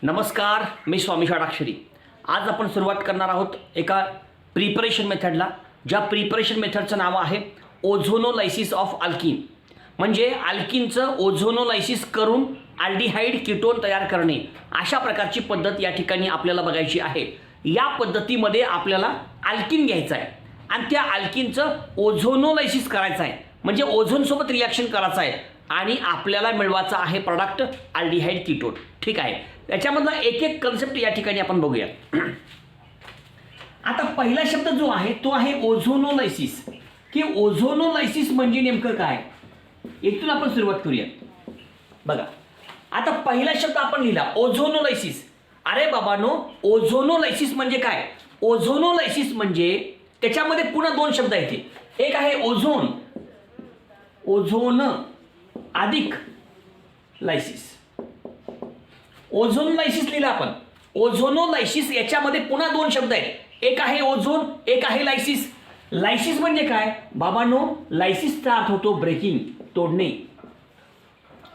नमस्कार, मी स्वामी षडाक्षरी. आज आपण सुरुवात करणार आहोत एका प्रिपरेशन मेथडला, ज्या प्रिपरेशन मेथडचं नाव आहे ओझोनोलायसिस ऑफ अल्किन. म्हणजे अल्किनचं ओझोनोलायसिस करून अल्डिहाइड कीटोन तयार करणे, अशा प्रकारची पद्धत या ठिकाणी आपल्याला बघायची आहे. या पद्धतीमध्ये आपल्याला अल्किन घ्यायचं आहे आणि त्या अल्किनचं ओझोनोलायसिस करायचं आहे, म्हणजे ओझोनसोबत रिॲक्शन करायचं आहे आणि आपल्याला मिळवायचा आहे प्रॉडक्ट अल्डिहाइड कीटोन. ठीक आहे, त्याच्यामधला एक एक कन्सेप्ट या ठिकाणी आपण बघूया. आता पहिला शब्द जो आहे तो आहे ओझोनोलायसिस. की ओझोनोलायसिस म्हणजे नेमकं काय, इथून आपण सुरुवात करूया. बघा, आता पहिला शब्द आपण लिहिला ओझोनोलायसिस. अरे बाबांनो, ओझोनोलायसिस म्हणजे काय? ओझोनोलायसिस म्हणजे त्याच्यामध्ये पुन्हा दोन शब्द आहेत. एक आहे ओझोन, ओझोन अधिक लायसिस. ओझोनोलायसिस लिहिला आपण. ओझोनोलायसिस याच्यामध्ये पुन्हा दोन शब्द आहेत. एक आहे ओझोन, एक आहे लायसिस. लायसिस म्हणजे काय बाबांनो? लायसिसचा अर्थ होतो ब्रेकिंग, तोडणे.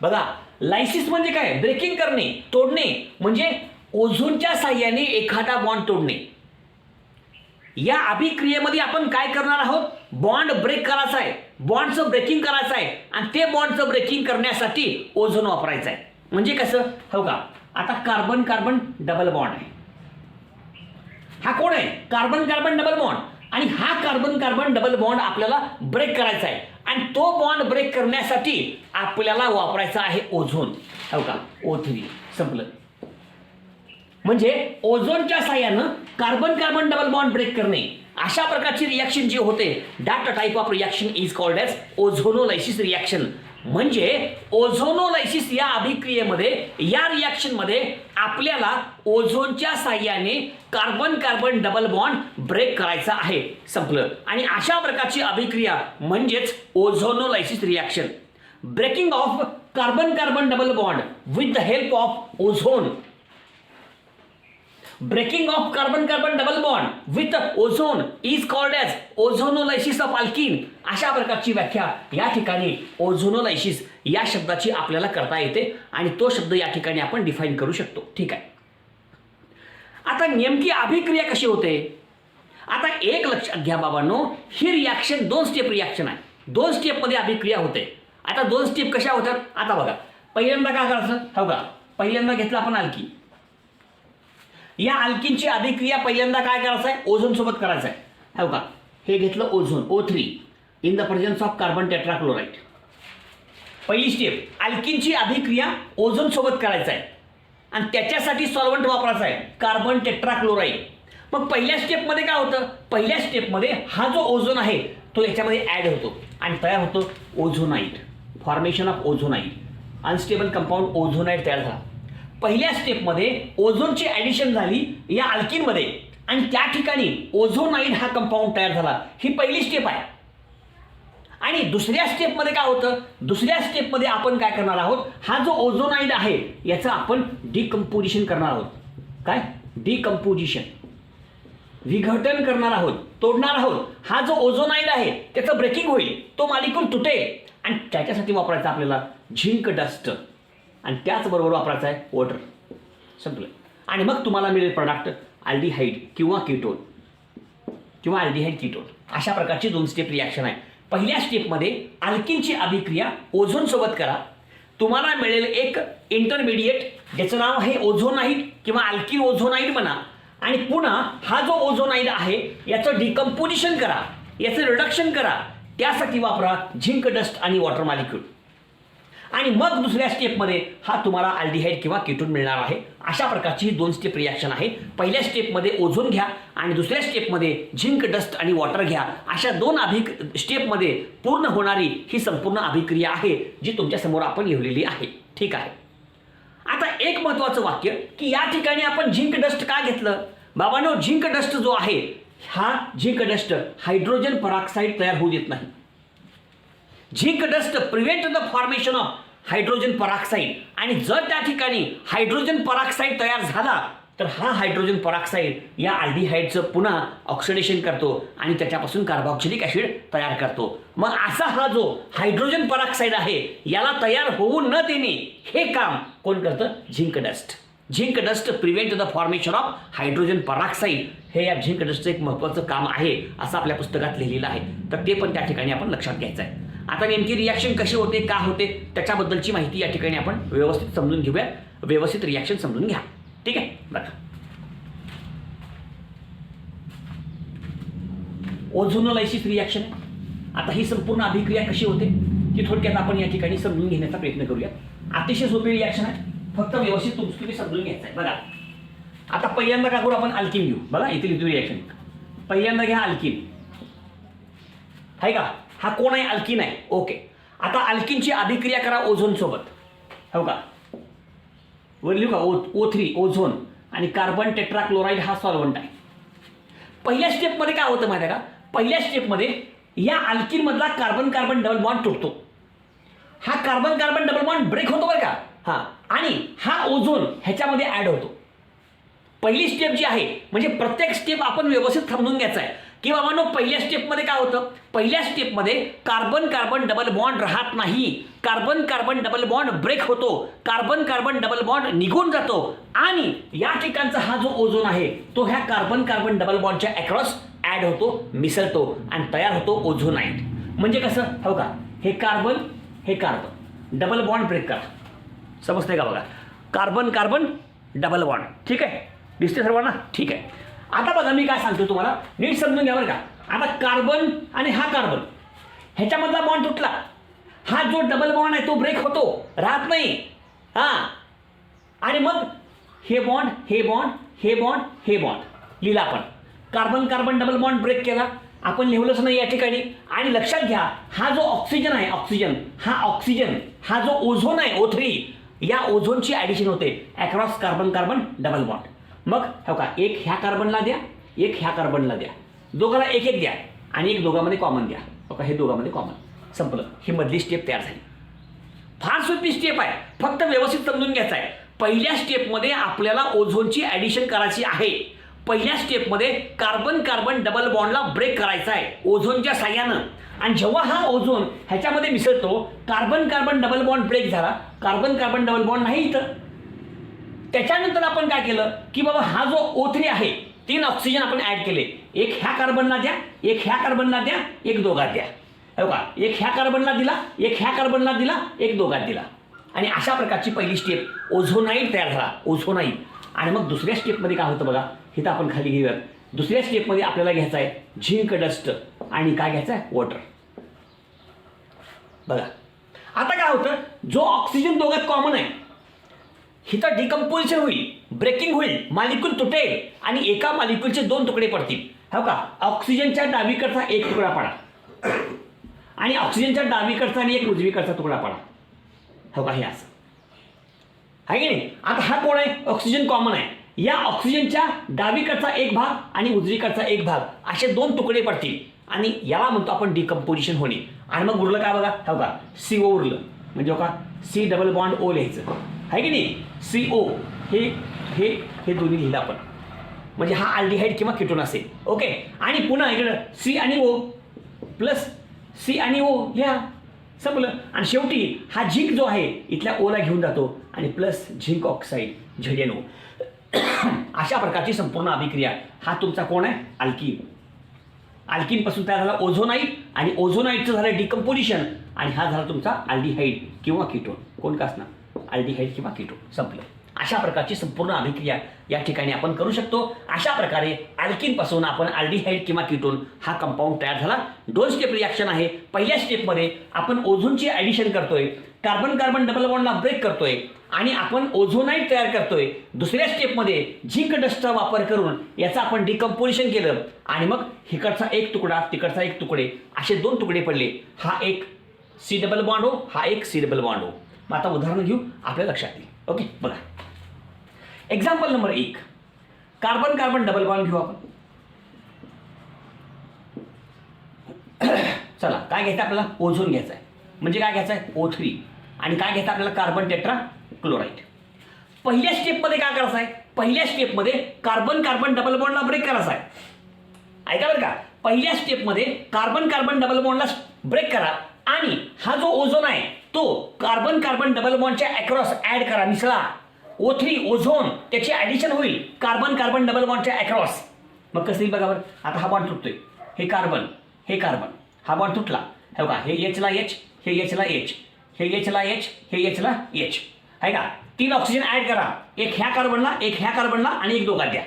बघा, लायसिस म्हणजे काय? ब्रेकिंग करणे, तोडणे. म्हणजे ओझोनच्या साहाय्याने एखादा बॉन्ड तोडणे. या अभिक्रियेमध्ये आपण काय करणार आहोत? बॉन्ड ब्रेक करायचा आहे, बॉन्डचं ब्रेकिंग करायचं आहे आणि ते बॉन्डचं ब्रेकिंग करण्यासाठी ओझोन वापरायचं आहे. म्हणजे कसं हो का? आता कार्बन कार्बन डबल बॉन्ड आहे. हा कोण आहे? Carbon carbon double bond. आणि हा कार्बन कार्बन डबल बॉन्ड आपल्याला ब्रेक करायचा आहे आणि तो बॉन्ड ब्रेक करण्यासाठी आपल्याला वापरायचा आहे ओझोन. हो का? O3. संपलं. म्हणजे ओझोनच्या साहाय्यानं carbon carbon double bond break करणे, अशा प्रकारची रिॲक्शन जी होते, that type of reaction is called as ozonolysis reaction. म्हणजे ओझोनोलायसिस या अभिक्रियेमध्ये, या रिॲक्शनमध्ये आपल्याला ओझोनच्या साहाय्याने carbon carbon double bond break करायचा आहे. संपलं. आणि अशा प्रकारची अभिक्रिया म्हणजेच ozonolysis reaction. Breaking of carbon carbon double bond with the help of ozone. Breaking of carbon carbon double bond with ozone is called as ओझोनोलायसिस of alkene. अशा प्रकारची व्याख्या या ठिकाणी ओझोनोलायसिस या शब्दाची आपल्याला करता येते आणि तो शब्द या ठिकाणी आपण डिफाईन करू शकतो. ठीक आहे. आता नेमकी अभिक्रिया कशी होते? आता एक लक्षात घ्या बाबांनो, ही रिॲक्शन दोन स्टेप रिॲक्शन आहे. दोन स्टेपमध्ये अभिक्रिया होते. आता दोन स्टेप कशा होतात? आता बघा, पहिल्यांदा काय करायचं हो का? पहिल्यांदा घेतलं आपण अल्किन. या अल्किनची अभिक्रिया पहिल्यांदा काय करायचं आहे? ओझोन सोबत करायचं आहे. हो का? हे घेतलं ozone O3 in the presence of carbon tetrachloride. पहिली स्टेप, अल्किनची अभिक्रिया ओझोन सोबत करायचं आहे आणि त्याच्यासाठी सॉल्व्हंट वापरायचा आहे कार्बन टेट्राक्लोराइड. मग पहिल्या स्टेपमध्ये काय होतं? पहिल्या स्टेपमध्ये हा जो ओझोन आहे तो याच्यामध्ये ॲड होतो आणि तयार होतो ozonide. Formation of ozonide. Unstable compound ozonide तयार झाला. पहिल्या स्टेपमध्ये ओझोनची ॲडिशन झाली या अल्किनमध्ये आणि त्या ठिकाणी ओझोनाइड हा कंपाऊंड तयार झाला. ही पहिली स्टेप आहे. आणि दुसऱ्या स्टेपमध्ये काय होतं? दुसऱ्या स्टेपमध्ये आपण काय करणार आहोत? हा जो ओझोनाइड आहे याचं आपण डिकम्पोजिशन करणार आहोत. काय? डिकम्पोजिशन, विघटन करणार आहोत, तोडणार आहोत. हा जो ओझोनाइड आहे त्याचं ब्रेकिंग होईल, तो मॉलिक्यूल तुटेल आणि त्याच्यासाठी वापरायचा आपल्याला झिंक डस्ट आणि त्याचबरोबर वापरायचा आहे वॉटर. संपलं. आणि मग तुम्हाला मिळेल प्रॉडक्ट अल्डिहाइड किंवा कीटोन किंवा अल्डिहाइड कीटोन. अशा प्रकारची दोन स्टेप रिॲक्शन आहे. पहिल्या स्टेपमध्ये अल्किनची अभिक्रिया ओझोन सोबत करा, तुम्हाला मिळेल एक इंटरमिडिएट ज्याचं नाव आहे ओझोनाइड किंवा अल्किन ओझोनाइड म्हणा. आणि पुन्हा हा जो ओझोनाइड आहे याचं डिकम्पोजिशन करा, याचं रिडक्शन करा. त्यासाठी वापरा झिंक डस्ट आणि वॉटर मॉलिक्यूल. आणि मग दुसऱ्या स्टेपमध्ये हा तुम्हाला अल्डिहाइड किंवा कीटोन मिळणार आहे. अशा प्रकारची ही दोन स्टेप रिॲक्शन आहे. पहिल्या स्टेपमध्ये ओझोन घ्या आणि दुसऱ्या स्टेपमध्ये झिंक डस्ट आणि वॉटर घ्या. अशा दोन स्टेपमध्ये पूर्ण होणारी ही संपूर्ण अभिक्रिया आहे जी तुमच्यासमोर आपण लिहिलेली आहे. ठीक आहे. आता एक महत्त्वाचं वाक्य की या ठिकाणी आपण झिंक डस्ट का घेतलं? बाबांनो, झिंक डस्ट जो आहे हा झिंक डस्ट हायड्रोजन परऑक्साईड तयार होऊ देत नाही. Zinc dust prevent the formation of hydrogen peroxide. आणि जर त्या ठिकाणी हायड्रोजन परऑक्साईड तयार झाला तर हा हायड्रोजन परऑक्साईड या अल्डिहाइडचं पुन्हा ऑक्सिडेशन करतो आणि त्याच्यापासून कार्बोक्सिलिक ॲसिड तयार करतो. मग असा हा जो हायड्रोजन परऑक्साईड आहे याला तयार होऊ न देणे हे काम कोण करतं? Zinc dust. Zinc dust prevent the formation of hydrogen peroxide. हे या झिंक डस्टचं एक महत्त्वाचं काम आहे असं आपल्या पुस्तकात लिहिलेलं आहे. तर ते पण त्या ठिकाणी आपण लक्षात घ्यायचं आहे. आता नेमकी रिॲक्शन कशी होते, का होते, त्याच्याबद्दलची माहिती या ठिकाणी आपण व्यवस्थित समजून घेऊया. व्यवस्थित रिॲक्शन समजून घ्या. ठीक आहे. बघा, ओझोनोलायसिस रिॲक्शन आहे. आता ही संपूर्ण अभिक्रिया कशी होते ती थोडक्यात आपण या ठिकाणी समजून घेण्याचा प्रयत्न करूया. अतिशय सोपी रिॲक्शन आहे, फक्त व्यवस्थित तुम्ही समजून घ्यायचं आहे. बघा, आता पहिल्यांदा काय करू आपण, अल्किन घेऊ. बघा इथे लिहितो रिॲक्शन. पहिल्यांदा घ्या अल्किन, आहे का, हा कोण आहे, अल्किन आहे. ओके. आता अल्किनची अभिक्रिया करा ओझोन सोबत, हो का, वर लिहू का, O3 ओझोन आणि कार्बन टेट्राक्लोराईड हा सॉल्व्हंट आहे. पहिल्या स्टेपमध्ये काय होतं माहिती आहे का, पहिल्या स्टेपमध्ये या अल्किन मधला कार्बन कार्बन डबल बॉन्ड तुटतो. हा carbon carbon double bond break होतो बरं का, हा, आणि हा ओझोन ह्याच्यामध्ये ऍड होतो. पहिली स्टेप जी आहे, म्हणजे प्रत्येक स्टेप आपण व्यवस्थित समजून घ्यायचा आहे की बाबांनो, पहिल्या स्टेपमध्ये काय होतं, पहिल्या स्टेपमध्ये कार्बन कार्बन डबल बॉन्ड राहत नाही, carbon carbon double bond break होतो, कार्बन कार्बन डबल बॉन्ड निघून जातो आणि या ठिकाणचा हा जो ओझोन आहे तो ह्या कार्बन कार्बन डबल बॉन्डच्या अक्रॉस ऍड होतो, मिसळतो आणि तयार होतो ओझोनाइट. म्हणजे कसं, हो का, हे कार्बन डबल बॉन्ड ब्रेक करा, समजतंय का, बघा, कार्बन कार्बन डबल बॉन्ड. ठीक आहे, दिसते सर्वांना, ठीक आहे. आता बघा मी काय सांगतो तुम्हाला, नीट समजून घ्या बरं का. आता कार्बन आणि हा कार्बन ह्याच्यामधला बॉन्ड तुटला, हा जो डबल बॉन्ड आहे तो ब्रेक होतो, राहत नाही, हा, आणि मग हे बॉन्ड हे बॉन्ड हे बॉन्ड हे बॉन्ड लिहिला आपण. Carbon carbon double bond break केला, आपण लिहिलंच नाही या ठिकाणी. आणि लक्षात घ्या, हा जो ऑक्सिजन आहे, ऑक्सिजन हा जो ओझोन आहे O3, या ओझोनची ऍडिशन होते across carbon carbon double bond. मग हो का, एक ह्या कार्बनला द्या, एक ह्या कार्बनला द्या, दोघांना एक एक द्या आणि एक दोघांमध्ये कॉमन द्या. हो का, हे दोघांमध्ये कॉमन, संपलं. ही मधली स्टेप तयार झाली. फार सोपी स्टेप आहे, फक्त व्यवस्थित समजून घ्यायचं आहे. पहिल्या स्टेपमध्ये आपल्याला ओझोनची ऍडिशन करायची आहे. पहिल्या स्टेपमध्ये कार्बन कार्बन डबल बॉन्डला ब्रेक करायचा आहे ओझोनच्या साह्यानं. आणि जेव्हा हा ओझोन ह्याच्यामध्ये मिसळतो, carbon carbon double bond break झाला, कार्बन कार्बन डबल बॉन्ड नाही इथं. त्याच्यानंतर आपण काय केलं की बाबा, हा जो O3 आहे, 3 ऑक्सिजन आपण ऍड केले, एक ह्या कार्बनला द्या, एक ह्या कार्बनला द्या, एक दोघात द्या, हो का, एक ह्या कार्बनला दिला, एक ह्या कार्बनला दिला, एक दोघात दिला. आणि अशा प्रकारची पहिली स्टेप ओझोनाइट तयार झाला, ओझोनाइट. आणि मग दुसऱ्या स्टेपमध्ये काय होतं बघा, इथं आपण खाली घेऊयात. दुसऱ्या स्टेपमध्ये आपल्याला घ्यायचा आहे झिंक डस्ट आणि काय घ्यायचं आहे, वॉटर. बघा, आता काय होतं, जो ऑक्सिजन दोघात कॉमन आहे, हिथं डिकम्पोजिशन होईल, ब्रेकिंग होईल, मालिक्यूल तुटेल आणि एका मालिक्यूलचे 2 तुकडे पडतील. हो का, ऑक्सिजनच्या डावीकडचा एक तुकडा पडा आणि ऑक्सिजनच्या डावीकडचा आणि एक उजवीकडचा तुकडा पडा. हो का, हे असं आहे की नाही. आता हा कोण आहे, ऑक्सिजन कॉमन आहे, या ऑक्सिजनच्या डावीकडचा एक भाग आणि उजवीकडचा एक भाग असे 2 तुकडे पडतील आणि याला म्हणतो आपण डिकम्पोजिशन होणे. आणि मग उरलं काय बघा, हो का, CO उरलं, म्हणजे हो का, C डबल बॉन्ड O लिहायचं आहे की नाही. CO हे हे हे दोन्ही लिहिलं आपण, म्हणजे हा अल्डिहाइड किंवा कीटोन असेल. ओके. आणि पुन्हा इकडं C आणि O प्लस C आणि O लिहा, संपलं. आणि शेवटी हा झिंक जो आहे इथल्या ओला घेऊन जातो आणि प्लस झिंक ऑक्साईड ZnO. अशा प्रकारची संपूर्ण अभिक्रिया. हा तुमचा कोण आहे, अल्किन. अल्किनपासून तयार झाला ओझोनाइट आणि ओझोनाइटचं झालं डिकम्पोजिशन आणि हा झाला तुमचा अल्डिहाइड किंवा कीटोन. कोण का असणार, अल्डिहाइड किंवा कीटोन, संपलं. अशा प्रकारची संपूर्ण अभिक्रिया या ठिकाणी आपण करू शकतो. अशा प्रकारे अल्किनपासून आपण अल्डिहाइड किंवा कीटोन हा कंपाऊंड तयार झाला. 2 स्टेप रिॲक्शन आहे. पहिल्या स्टेपमध्ये आपण ओझोनची ॲडिशन करतोय, कार्बन कार्बन डबल बॉन्डला ब्रेक करतोय आणि आपण ओझोनाइट तयार करतोय. दुसऱ्या स्टेपमध्ये झिंक डस्टचा वापर करून याचं आपण डिकम्पोजिशन केलं आणि मग इकडचा एक तुकडा, तिकडचा एक तुकडे, असे 2 तुकडे पडले. हा एक C डबल बॉन्ड हो, हा एक C डबल बॉन्ड हो. मग आता उदाहरण घेऊ, आपल्या लक्षात येईल. ओके, बघा. Example number 1, carbon carbon double bond घेऊ आपण. चला, काय घ्यायचं आपल्याला, ओझोन घ्यायचा आहे, म्हणजे काय घ्यायचं आहे, O3. आणि काय घ्यायचं आपल्याला, कार्बन टेट्रा क्लोराईड. पहिल्या स्टेपमध्ये काय करायचं आहे, पहिल्या स्टेपमध्ये कार्बन कार्बन डबल बॉन्डला ब्रेक करायचा आहे. ऐका बरं का, पहिल्या स्टेपमध्ये कार्बन कार्बन डबल बॉन्डला ब्रेक करा आणि हा जो ओझोन आहे तो कार्बन कार्बन डबल बॉन्डच्या अक्रॉस ऍड करा, मिसळा. O3 ओझोन त्याची ऍडिशन होईल कार्बन कार्बन डबल बॉन्डच्या अक्रॉस. मग कसं येईल बघा बरं. आता हा बॉन्ड तुटतोय, हे कार्बन, हा बॉन्ड तुटला. हे बघा, हे H ला H, हे H ला H, हे H ला H, हे H ला H, आहे का. 3 ऑक्सिजन ऍड करा, एक ह्या कार्बनला, एक ह्या कार्बनला आणि एक दोघात द्या.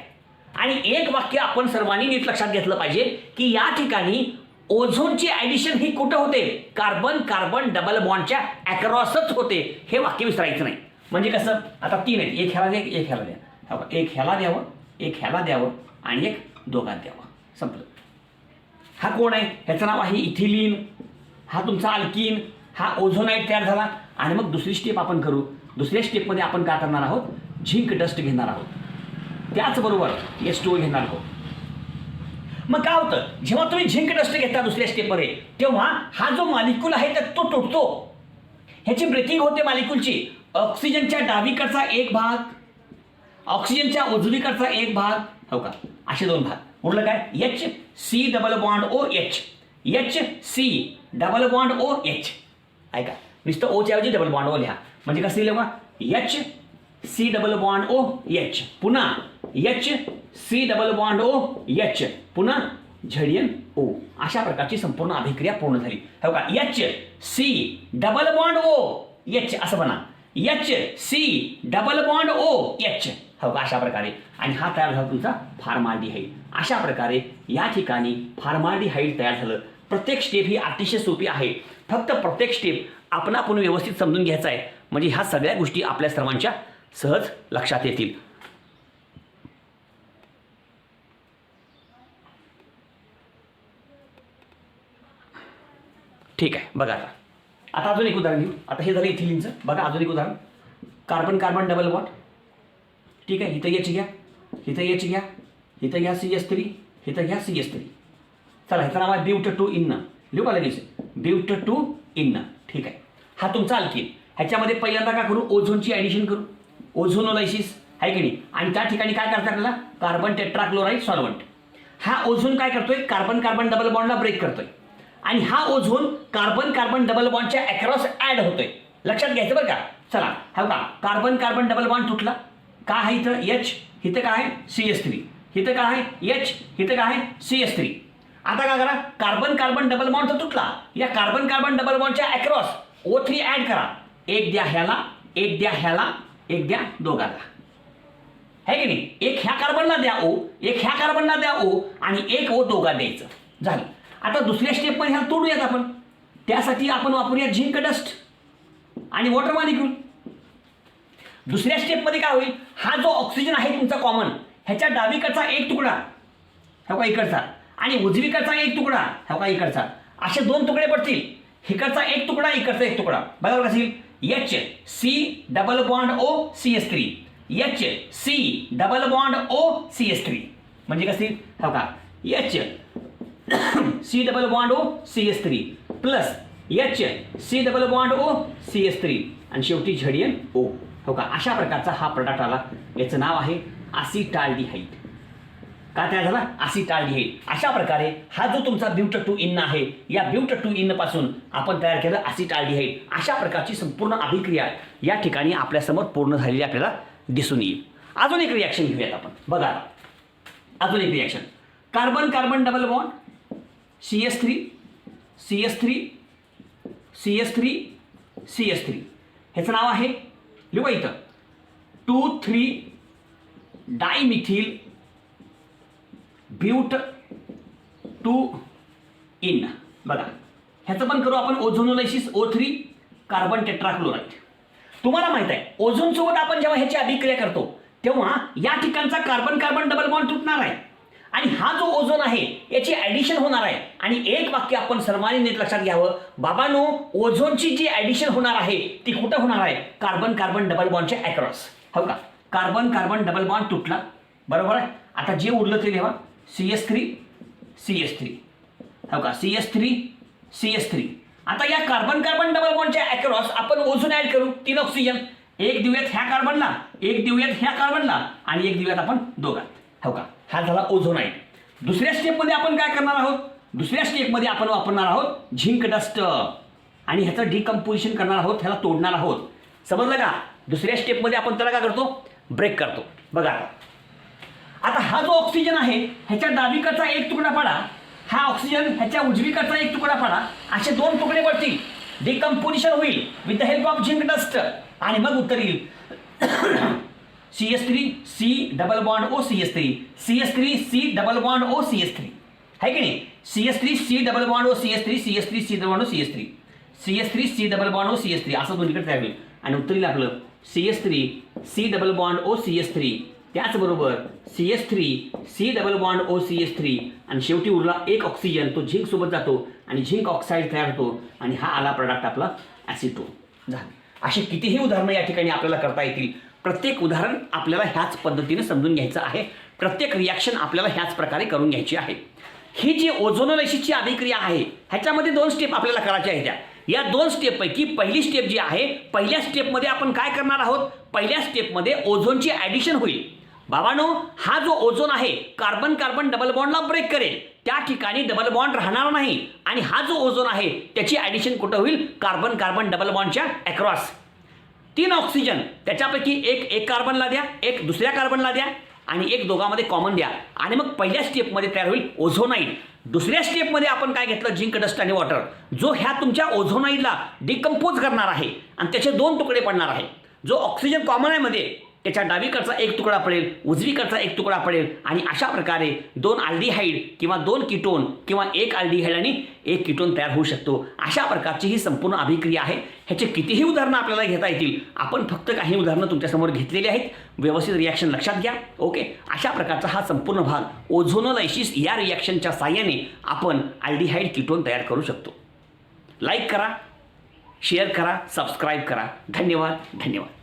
आणि एक वाक्य आपण सर्वांनी नीट लक्षात घेतलं पाहिजे की या ठिकाणी ओझोनची ऍडिशन ही कुठं होते, कार्बन कार्बन डबल बॉन्डच्या अक्रॉसच होते. हे वाक्य विसरायचं नाही. म्हणजे कसं, आता 3 आहेत, एक ह्याला द्या, एक ह्याला द्या, एक ह्याला द्यावं, एक ह्याला द्यावं आणि एक दोघात द्यावं, संपलं. हा कोण आहे, ह्याचं नाव आहे इथिलीन, हा तुमचा अल्कीन, हा ओझोनाइड तयार झाला. आणि मग दुसरी स्टेप आपण करू. दुसऱ्या स्टेपमध्ये आपण काय करणार आहोत, झिंक डस्ट घेणार आहोत, त्याचबरोबर H2O घेणार आहोत. मग काय होतं, जेव्हा तुम्ही झिंक डस्ट घेता दुसऱ्या स्टेपमध्ये, तेव्हा हा जो मॉलिक्यूल आहे तो तुटतो. ह्याची ब्रेकिंग होते मॉलिक्यूलची. ऑक्सिजनच्या डावीकडचा एक भाग, ऑक्सिजनच्या उजवीकडचा एक भाग, हो का, असे 2 भाग. उरलं काय, HC double bond OH, HC double bond OH. ऐका, नुसतं ओच्या ऐवजी डबल बॉन्ड O लिहा. म्हणजे कसं लिहिलं बघा, HC डबल बॉन्ड OH, पुन्हा HC डबल बॉन्ड OH, पुन्हा ZnO. अशा प्रकारची संपूर्ण अभिक्रिया पूर्ण झाली. हो का, HC डबल बॉन्ड OH असं म्हणा, HC डबल बॉन्ड OH. हो का, अशा प्रकारे. आणि हा तयार झाला तुमचा फॉर्माल्डिहाइड. अशा प्रकारे या ठिकाणी फॉर्माल्डिहाइड तयार झालं. प्रत्येक स्टेप ही अतिशय सोपी आहे. फक्त प्रत्येक स्टेप आपण व्यवस्थित समजून घ्यायचा आहे, म्हणजे ह्या सगळ्या गोष्टी आपल्या सर्वांच्या सहज लक्षात येतील. ठीक आहे, बघा आता अजून एक उदाहरण घेऊ. आता हे झालं इथिलीनचं. बघा अजून एक उदाहरण, कार्बन कार्बन डबल बॉन्ड. ठीक आहे, इथं H घ्या, इथं H घ्या, इथं घ्या CH3, इथं घ्या CH3. चला, ह्याचं नाव आहे ब्यूट2 लिहू का लगेच, ब्यूट2. ठीक आहे, हा तुमचा अल्कीन. ह्याच्यामध्ये पहिल्यांदा काय करू, ओझोनची ॲडिशन करू, ओझोनोलायसिस आहे की नाही. आणि त्या ठिकाणी काय करतात आपल्याला, कार्बन टेट्राक्लोराइड सॉल्व्हंट. हा ओझोन काय करतोय, कार्बन कार्बन डबल बॉन्डला ब्रेक करतोय. आणि हा ओझोन कार्बन कार्बन डबल बॉन्डच्या अक्रॉस ऍड होतोय. लक्षात घ्यायचं बरं का. चला, हा बघा, कार्बन कार्बन डबल बॉन्ड तुटला. काय आहे इथं H, इथं काय आहे CH3, इथं काय आहे H, इथं काय आहे CH3. आता काय करा, कार्बन कार्बन डबल बॉन्ड तर तुटला, या कार्बन कार्बन डबल बॉन्डच्या अक्रॉस O3 ऍड करा. एक द्या ह्याला, एक द्या ह्याला, एक द्या दोघाला, है की नाही. एक ह्या कार्बनला द्या O, एक ह्या कार्बनला द्या O आणि एक O दोघा द्यायचं. झालं. आता दुसऱ्या स्टेपमध्ये ह्याला तोडूयात आपण. त्यासाठी आपण वापरूया झिंक डस्ट आणि वॉटर मॉलिक्यूल. दुसऱ्या स्टेपमध्ये काय होईल, हा जो ऑक्सिजन आहे तुमचा कॉमन, ह्याच्या डावीकडचा एक तुकडा, हो का इकडचा, आणि उजवीकडचा एक तुकडा, हो का इकडचा, असे 2 तुकडे पडतील. इकडचा एक तुकडा, इकडचा एक तुकडा. बघा कसं येईल, HC double bond OCH3, HC double bond OCH3. म्हणजे कसं येईल, हो का, HC double bond OCH3 plus HC double bond OCH3 आणि शेवटी ZnO. हो का, अशा प्रकारचा हा प्रोडक्ट आला. याचं नाव आहे असिटाल्डिहाइड. काय तयार झाला, असिटाल्डिहाइड. अशा प्रकारे हा जो तुमचा ब्यूट2 आहे, या ब्यूट2 पासून आपण तयार केलं असिटाल्डिहाइड. अशा प्रकारची संपूर्ण अभिक्रिया या ठिकाणी आपल्यासमोर पूर्ण झालेली आपल्याला दिसून येईल. अजून एक रिॲक्शन घेऊयात आपण. बघा अजून एक reaction, carbon carbon double bond CH3 CH3 CH3 CH3. ह्याचं नाव आहे, लिहू इथं, 2,3 डायमिथिल ब्यूट2. बघा, ह्याचं पण करू आपण ओझोनोलायसिस, O3 कार्बन टेट्राक्लोराइड. तुम्हाला माहित आहे, ओझोन सोबत आपण जेव्हा ह्याची अभिक्रिया करतो तेव्हा या ठिकाणचा कार्बन कार्बन डबल बॉन्ड तुटणार आहे आणि हा जो ओझोन आहे याची ॲडिशन होणार आहे. आणि एक वाक्य आपण सर्वांनी नीट लक्षात घ्यावं, बाबांनो, ओझोनची जी ॲडिशन होणार आहे ती कुठं होणार आहे, कार्बन कार्बन डबल बॉन्डच्या अक्रॉस. हो का, कार्बन कार्बन डबल बॉन्ड तुटला, बरोबर आहे. आता जे उरलं ते लिहा, CH3 CH3, हो का, CH3 CH3. आता या कार्बन कार्बन डबल बॉन्डच्या अक्रॉस आपण ओझोन ऍड करू, 3 ऑक्सिजन. एक देऊयात ह्या कार्बनला, एक देऊयात ह्या कार्बनला आणि एक देऊयात आपण दोघात. हो का, हा झाला ओझोनाइड. दुसऱ्या स्टेपमध्ये आपण काय करणार आहोत, दुसऱ्या स्टेपमध्ये आपण वापरणार आहोत झिंक डस्ट आणि ह्याचं डिकम्पोजिशन करणार आहोत, ह्याला तोडणार आहोत. समजलं का. दुसऱ्या स्टेपमध्ये आपण त्याला काय करतो, ब्रेक करतो. बघा आता हा जो ऑक्सिजन आहे ह्याच्या डावीकडचा एक तुकडा पाडा, हा ऑक्सिजन ह्याच्या उजवीकडचा एक तुकडा पाडा, असे दोन तुकडे पडतील, डिकम्पोजिशन होईल with the help of zinc dust आणि मग उत्तर येईल CS3 C double bond O CS3 CS3 C double bond O CS3 है की नाही. CS3 C double bond O CS3 CS3 C double bond O CS3 CS3 C double bond O CS3 असं दोन्हीकडे तयार होईल आणि उत्तर येईल आपलं CS3 C double bond O CS3 त्याचबरोबर CS3 C double bond O CS3 आणि शेवटी उरला एक ऑक्सिजन, तो झिंक सोबत जातो आणि झिंक ऑक्साईड तयार होतो आणि हा आला प्रोडक्ट आपला ॲसिटोन झाला. असे कितीही उदाहरणं या ठिकाणी आपल्याला करता येतील. प्रत्येक उदाहरण आपल्याला ह्याच पद्धतीने समजून घ्यायचं आहे. प्रत्येक रिॲक्शन आपल्याला ह्याच प्रकारे करून घ्यायची आहे. ही जी ओझोनोलायसिसची अभिक्रिया आहे ह्याच्यामध्ये 2 स्टेप आपल्याला करायच्या आहेत. या 2 स्टेपपैकी पहिली स्टेप जी आहे, पहिल्या स्टेपमध्ये आपण काय करणार आहोत, पहिल्या स्टेपमध्ये ओझोनची ॲडिशन होईल. बाबांनो, हा जो ओझोन आहे कार्बन कार्बन डबल बॉन्डला ब्रेक करेल, त्या ठिकाणी डबल बॉन्ड राहणार नाही आणि हा जो ओझोन आहे त्याची ॲडिशन कुठं होईल, कार्बन कार्बन डबल बॉन्डच्या अक्रॉस. 3 ऑक्सिजन त्याच्यापैकी एक कार्बनला द्या, एक दुसऱ्या कार्बनला द्या आणि एक दोघांमध्ये कॉमन द्या आणि मग पहिल्या स्टेपमध्ये तयार होईल ओझोनाईड. दुसऱ्या स्टेपमध्ये आपण काय घेतलं, झिंक डस्ट आणि वॉटर, जो ह्या तुमच्या ओझोनाईडला डिकम्पोज करणार आहे आणि त्याचे 2 तुकडे पडणार आहे. जो ऑक्सिजन कॉमन आहे मध्ये त्याच्या डावीकडचा एक तुकडा पडेल, उजवीकडचा एक तुकडा पडेल आणि अशा प्रकारे 2 अल्डिहाइड किंवा 2 कीटोन किंवा 1 अल्डिहाइड आणि 1 कीटोन तयार होऊ शकतो. अशा प्रकारची ही संपूर्ण अभिक्रिया आहे. ह्याचे कितीही उदाहरणं आपल्याला घेता येतील. आपण फक्त काही उदाहरणं तुमच्यासमोर घेतलेली आहेत. व्यवस्थित रिॲक्शन लक्षात घ्या. ओके, अशा प्रकारचा हा संपूर्ण भाग ओझोनोलायसिस या रिॲक्शनच्या साहाय्याने आपण अल्डिहाइड कीटोन तयार करू शकतो. लाईक करा, शेअर करा, सबस्क्राईब करा. धन्यवाद.